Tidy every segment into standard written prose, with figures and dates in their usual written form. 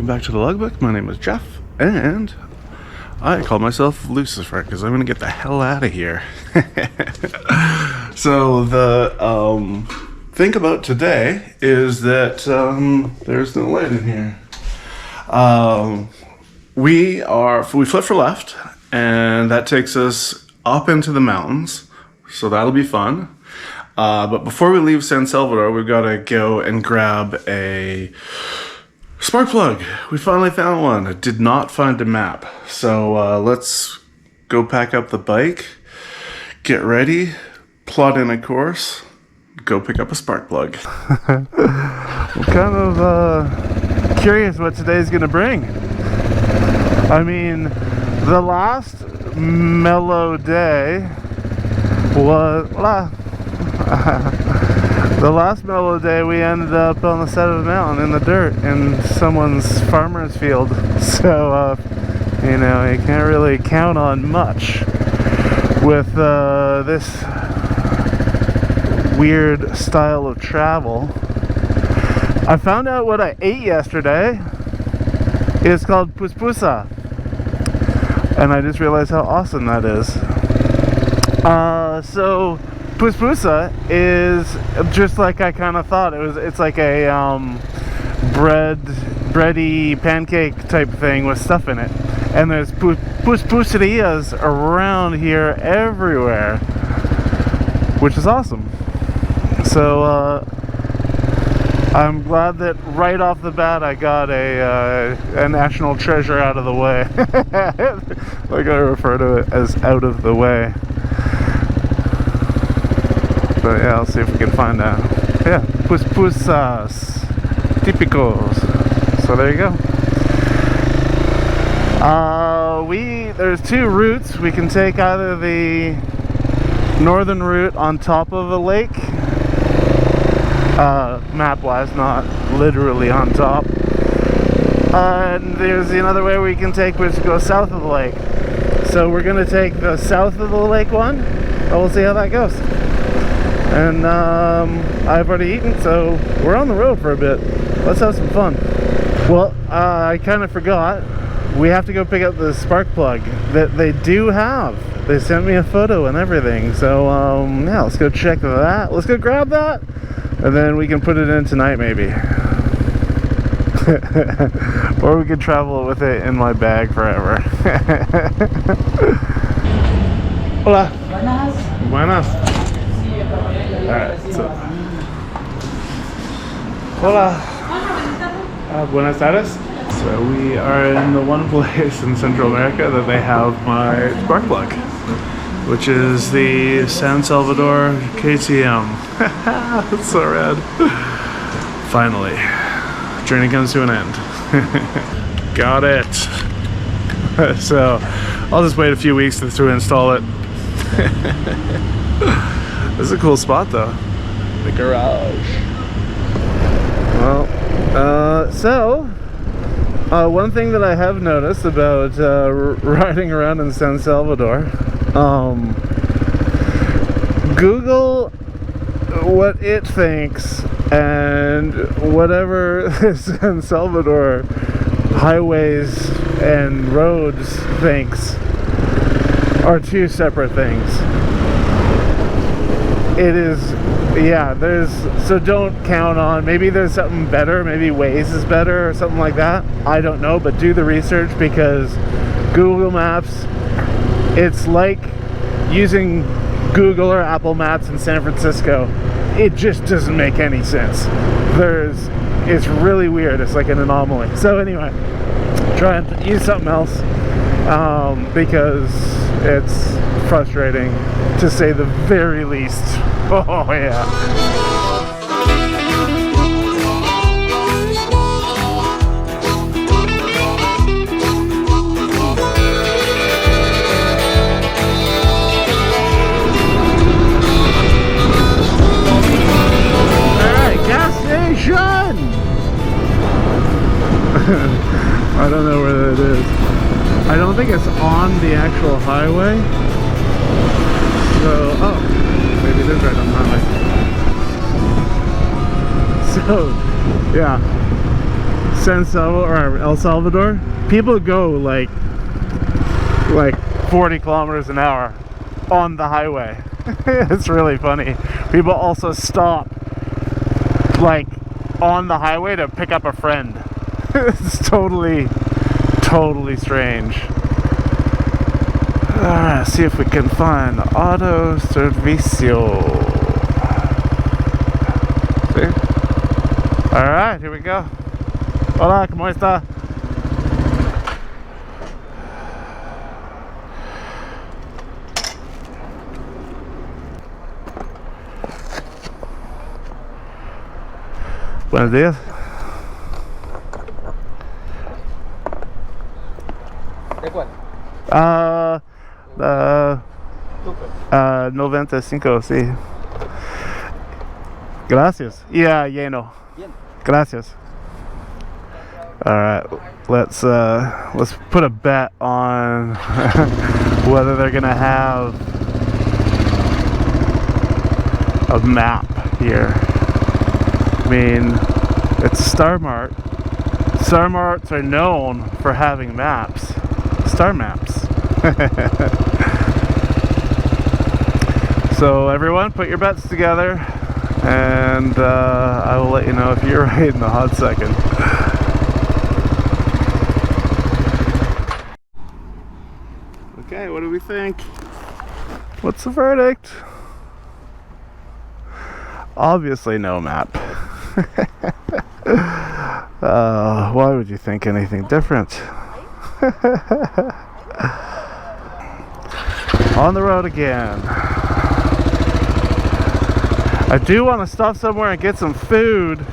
welcome back to the logbook. My name is Jeff, and I call myself Lucifer because I'm going to get the hell out of here. So the thing about today is that there's no light in here. We flip for left, and that takes us up into the mountains, so that'll be fun. But before we leave San Salvador, we've got to go and grab a spark plug. We finally found one. I did not find a map. So let's go pack up the bike, get ready, plot in a course, go pick up a spark plug. I'm kind of curious what today's going to bring. I mean, the last mellow day was... the last mellow day we ended up on the side of a mountain in the dirt in someone's farmer's field. So, you know, you can't really count on much with this weird style of travel. I found out what I ate yesterday. It's called puspusa. And I just realized how awesome that is. So puspusa is just like I kind of thought. It's like a bready pancake type thing with stuff in it. And there's puspuserias around here everywhere, which is awesome. So I'm glad that right off the bat I got a national treasure out of the way. Like I refer to it as out of the way. But yeah, I'll see if we can find out. Yeah, puspusas típicos. So there you go. There's two routes. We can take either the northern route on top of a lake, map-wise, not literally on top. And there's another way we can take, which goes south of the lake. So we're gonna take the south of the lake one, and we'll see how that goes. And I've already eaten, so we're on the road for a bit. Let's have some fun. Well, I kind of forgot. We have to go pick up the spark plug that they do have. They sent me a photo and everything. So, yeah, let's go check that. Let's go grab that. And then we can put it in tonight, maybe. Or we could travel with it in my bag forever. Hola. Buenas. Buenas. Alright, so. Hola. Buenas tardes. So we are in the one place in Central America that they have my spark plug, which is the San Salvador KTM. That's so rad. Finally, journey comes to an end. Got it. So I'll just wait a few weeks to install it. This is a cool spot though, the garage. Well, one thing that I have noticed about riding around in San Salvador, Google what it thinks and whatever San Salvador highways and roads thinks are two separate things. It is, yeah, so don't count on, maybe there's something better, maybe Waze is better or something like that. I don't know, but do the research, because Google Maps, it's like using Google or Apple Maps in San Francisco. It just doesn't make any sense. It's really weird. It's like an anomaly. So anyway, try and use something else, because it's frustrating, to say the very least. Oh yeah. Alright, gas station! I don't know where that is. I don't think it's on the actual highway. So, oh, maybe it is right on the highway. So, yeah. San Salvador or El Salvador, people go like 40 kilometers an hour on the highway. It's really funny. People also stop like on the highway to pick up a friend. It's totally strange. See if we can find auto servicio. See? Alright, here we go. Hola, ¿cómo está? Buenos días. ¿De cuál? 95, sí. Gracias. Yeah, lleno. Bien. Gracias. All right, let's put a bet on whether they're gonna have a map here. I mean, it's a Star Mart. Star Marts are known for having maps. Star maps. So everyone, put your bets together, and I will let you know if you're right in a hot second. Okay, what do we think? What's the verdict? Obviously no map. Why would you think anything different? On the road again. I do want to stop somewhere and get some food.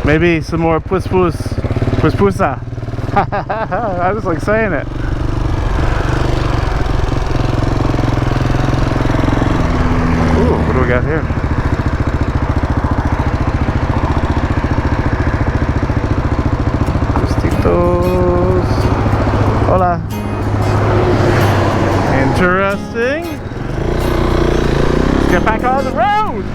Maybe some more puspusa. I just like saying it. Ooh, what do we got here? Tostitos. Hola. Interesting. Let's get back on the road.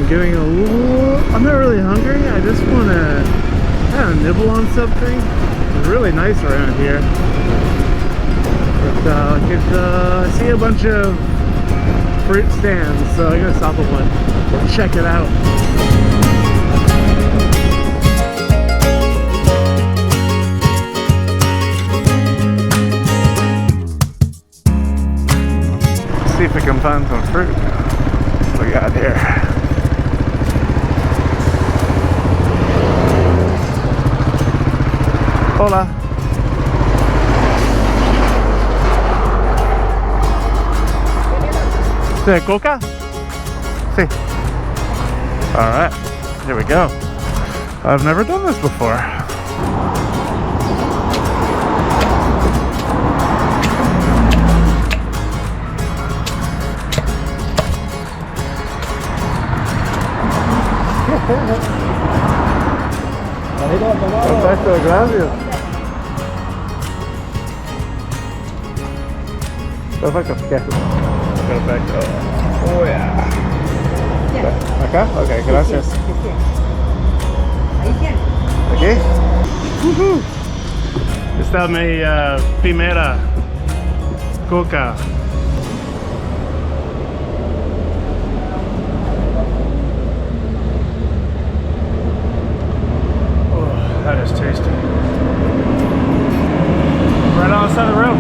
Getting a little, I'm not really hungry. I just want to kind of nibble on something. It's really nice around here. But I see a bunch of fruit stands, so I'm gonna stop at one. Check it out. Let's see if we can find some fruit. What we got here? Hola. ¿De coca? Sí. Alright, here we go. I've never done this before. Perfecto, gracias. Perfecto, ¿qué? Perfecto. Oh, yeah. ¿Acá? Ok, gracias. ¿Aquí? Esta es mi primera coca. Oh, that is tasty. Right on the side of the road.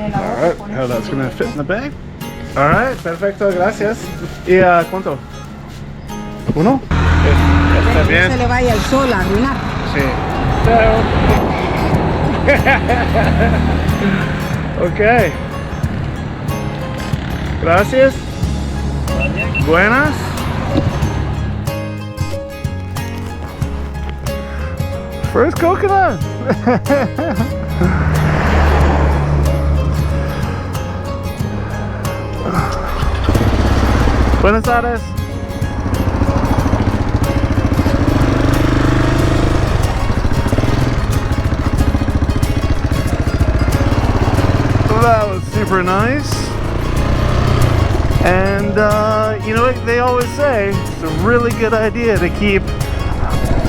Alright, how that's gonna fit in the bag. Alright, perfecto, gracias. ¿Y cuánto? ¿Uno? Bien. Se le vaya el sol a arruinar. Sí. Ok. Gracias. Buenas. First coconut. Buenas tardes. That was super nice. And you know what they always say, it's a really good idea to keep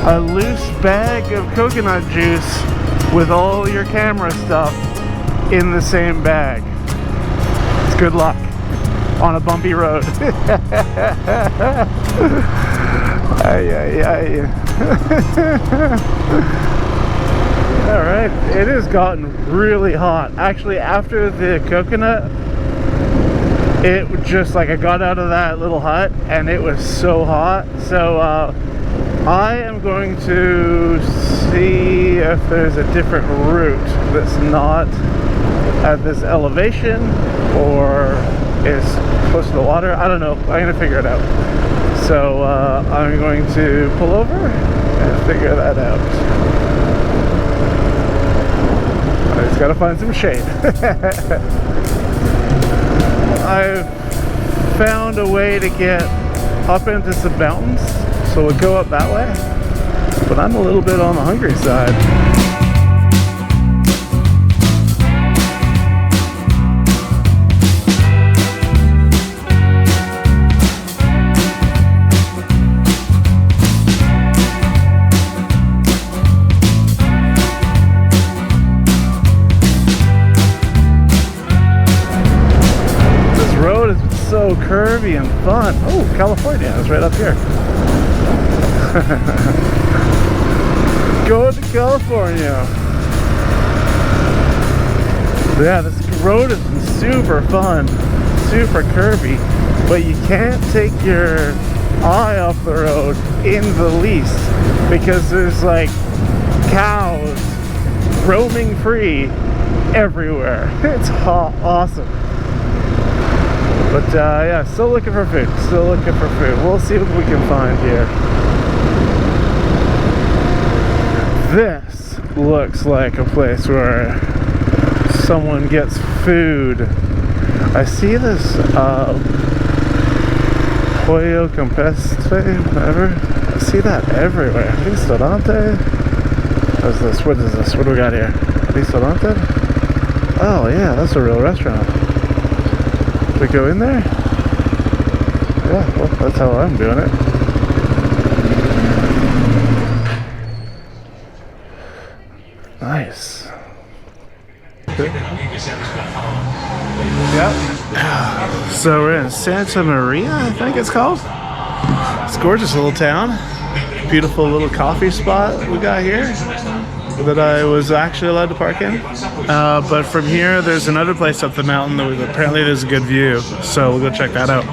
a loose bag of coconut juice with all your camera stuff in the same bag. It's good luck on a bumpy road. Ay, ay, ay. Alright, it has gotten really hot. Actually, after the coconut, it just like I got out of that little hut and it was so hot. So I am going to see if there's a different route that's not at this elevation or is close to the water. I don't know. I'm going to figure it out. So I'm going to pull over and figure that out. I just got to find some shade. I've found a way to get up into some mountains, so we'll go up that way, but I'm a little bit on the hungry side. So curvy and fun. Oh, California is right up here. Go to California. Yeah, this road has been super fun, super curvy, but you can't take your eye off the road in the least because there's like cows roaming free everywhere. It's awesome. But yeah, still looking for food. Still looking for food. We'll see what we can find here. This looks like a place where someone gets food. I see this pollo campestre, whatever. I see that everywhere. Ristorante. What's this? What is this? What do we got here? Ristorante? Oh yeah, that's a real restaurant. We go in there? Yeah, well, that's how I'm doing it. Nice. Yep. So we're in Santa Maria, I think it's called. It's a gorgeous little town. Beautiful little coffee spot we got here that I was actually allowed to park in. But from here, there's another place up the mountain that apparently there's a good view. So we'll go check that out.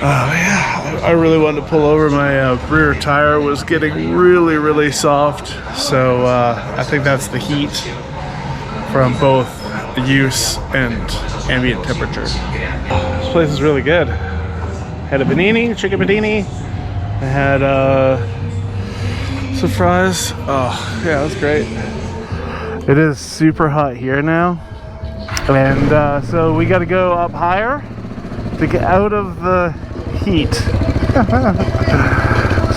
Yeah, I really wanted to pull over. My rear tire was getting really, really soft. So I think that's the heat from both use and ambient temperature. This place is really good. Had a panini, chicken panini. I had some fries. Oh yeah, that's great. It is super hot here now, and so we got to go up higher to get out of the heat.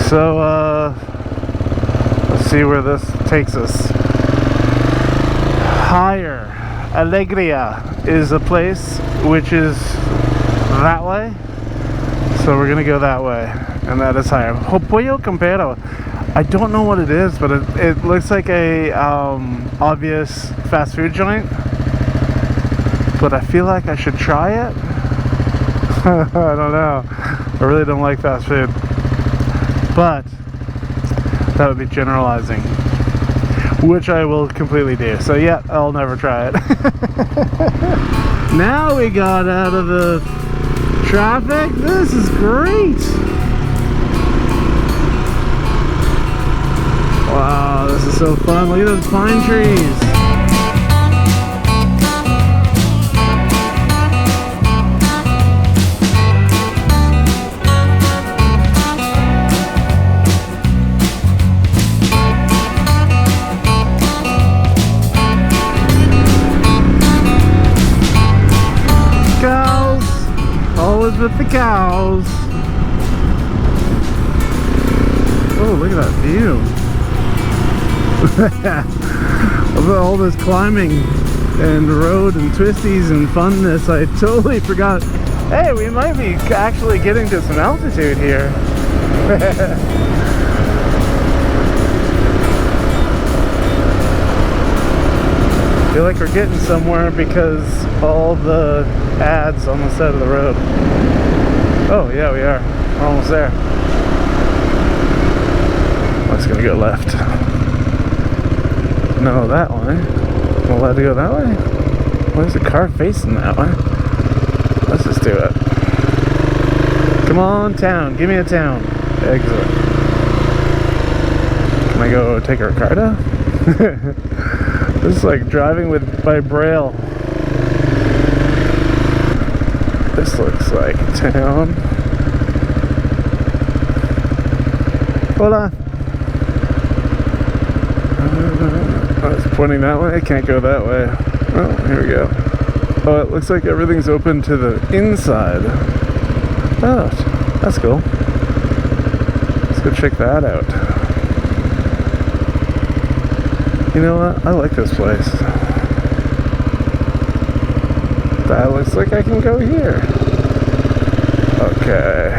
So let's see where this takes us. Higher. Alegria is a place which is that way, so we're gonna go that way, and that is higher. Pollo campero. I don't know what it is, but it looks like a obvious fast food joint, but I feel like I should try it. I don't know. I really don't like fast food, but that would be generalizing, which I will completely do. So yeah, I'll never try it. Now we got out of the traffic. This is great. So fun. Look at those pine trees. Cows. Always with the cows. Oh, look at that view. About all this climbing and road and twisties and funness, I totally forgot. Hey, we might be actually getting to some altitude here. I feel like we're getting somewhere because all the ads on the side of the road. Oh yeah, we are. We're almost there. I'm just gonna go left. No, that way. I'm allowed to go that way? Why is the car facing that way? Let's just do it. Come on, town. Give me a town. Exit. Can I go take our car down? This is like driving by braille. This looks like town. Hola. It's pointing that way. I can't go that way. Oh, here we go. Oh, it looks like everything's open to the inside. Oh, that's cool. Let's go check that out. You know what? I like this place. That looks like I can go here. Okay.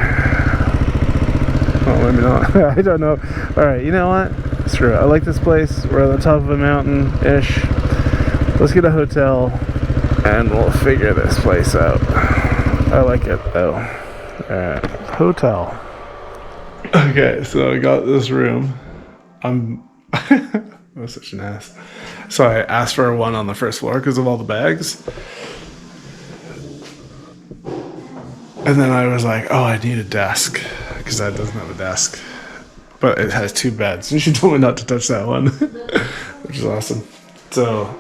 Oh, maybe not. I don't know. Alright, you know what? Screw it. I like this place. We're on the top of a mountain-ish. Let's get a hotel and we'll figure this place out. I like it though. Alright. Hotel. Okay, so I got this room. I'm such an ass. So I asked for one on the first floor because of all the bags. And then I was like, oh, I need a desk because that doesn't have a desk. But it has 2 beds. And she told me not to touch that one, which is awesome. So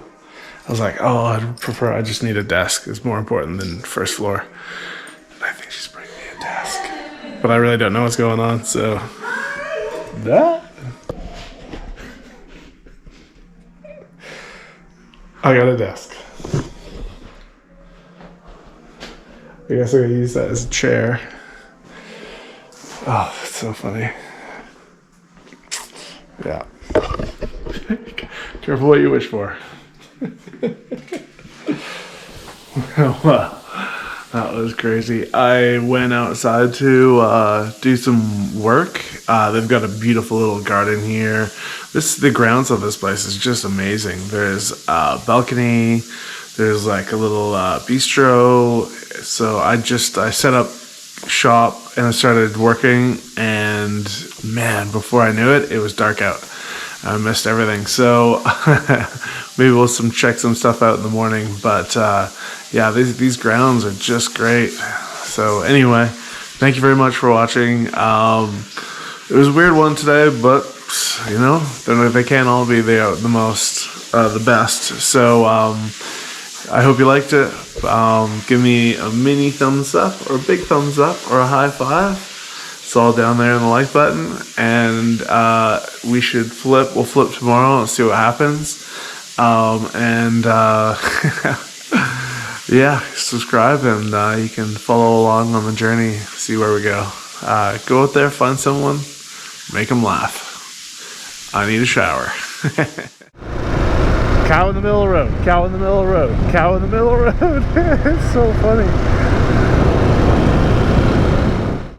I was like, oh, I just need a desk. It's more important than first floor. And I think she's bringing me a desk. But I really don't know what's going on, so. I got a desk. I guess I could use that as a chair. Oh, that's so funny. Yeah. Careful what you wish for. Wow, that was crazy. I went outside to do some work. They've got a beautiful little garden here. The grounds of this place is just amazing. There's a balcony. There's like a little bistro. So I set up shop and I started working, and man, before I knew it, it was dark out. I missed everything. So maybe we'll check some stuff out in the morning. But yeah, these grounds are just great. So anyway, thank you very much for watching. It was a weird one today, but you know, they can't all be the best. So I hope you liked it. Give me a mini thumbs up or a big thumbs up or a high five. It's all down there in the like button. And we'll flip tomorrow and see what happens. Yeah, subscribe and you can follow along on the journey, see where we go. Go out there, find someone, make them laugh. I need a shower. Cow in the middle of the road, cow in the middle of the road, cow in the middle of the road. It's so funny.